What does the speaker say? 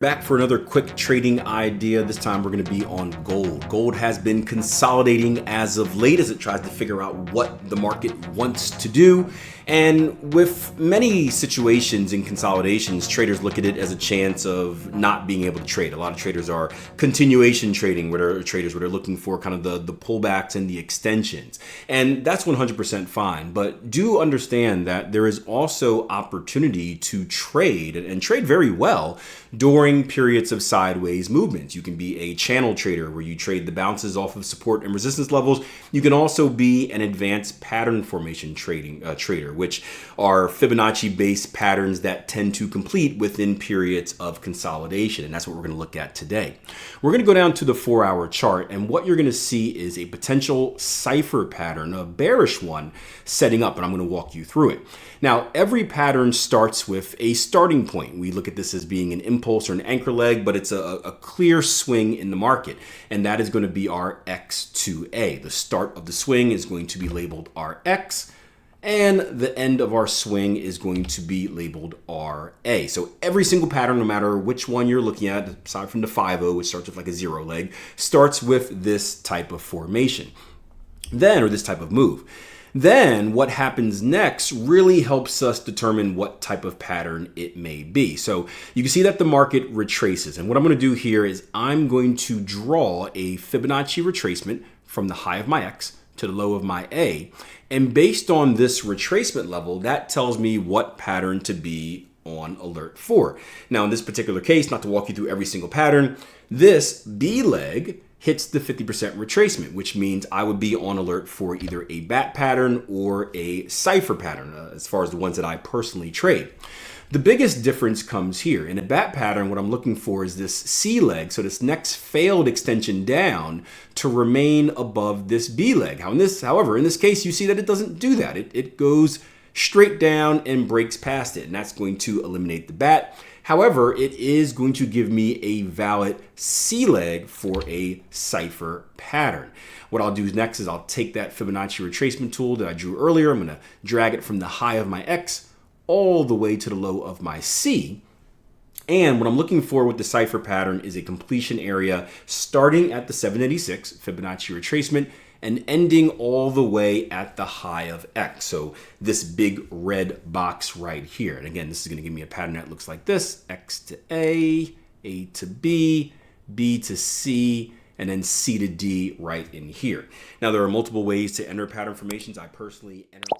Back for another quick trading idea. This time we're going to be on gold. Gold has been consolidating as of late as it tries to figure out what the market wants to do. And with many situations in consolidations, traders look at it as a chance of not being able to trade. A lot of traders are continuation trading, where they're looking for kind of the pullbacks and the extensions. And that's 100% fine. But do understand that there is also opportunity to trade and trade very well during periods of sideways movements. You can be a channel trader where you trade the bounces off of support and resistance levels. You can also be an advanced pattern formation trader, which are Fibonacci based patterns that tend to complete within periods of consolidation. And that's what we're going to look at today. We're going to go down to the 4-hour chart, and what you're going to see is a potential Cypher pattern, a bearish one, setting up, and I'm going to walk you through it. Now, every pattern starts with a starting point. We look at this as being an impulse or an anchor leg, but it's a clear swing in the market, and that is going to be our X2A. The start of the swing is going to be labeled RX, and the end of our swing is going to be labeled RA. So every single pattern, no matter which one you're looking at, aside from the 5-0, which starts with like a 0 leg, starts with this type of formation, or this type of move. Then what happens next really helps us determine what type of pattern it may be. So you can see that the market retraces. And what I'm going to do here is I'm going to draw a Fibonacci retracement from the high of my X to the low of my A. And based on this retracement level, that tells me what pattern to be on alert for. Now, in this particular case, not to walk you through every single pattern, this B leg hits the 50% retracement, which means I would be on alert for either a bat pattern or a Cypher pattern, as far as the ones that I personally trade. The biggest difference comes here. In a bat pattern, what I'm looking for is this C leg, so this next failed extension down, to remain above this B leg. However, in this case, you see that it doesn't do that. It goes straight down and breaks past it, and that's going to eliminate the bat. However, it is going to give me a valid C leg for a Cypher pattern. What I'll do next is I'll take that Fibonacci retracement tool that I drew earlier. I'm going to drag it from the high of my X all the way to the low of my C. And what I'm looking for with the Cypher pattern is a completion area starting at the 786 Fibonacci retracement and ending all the way at the high of X. So this big red box right here. And again, this is going to give me a pattern that looks like this: X to A to B, B to C, and then C to D right in here. Now, there are multiple ways to enter pattern formations. I personally enter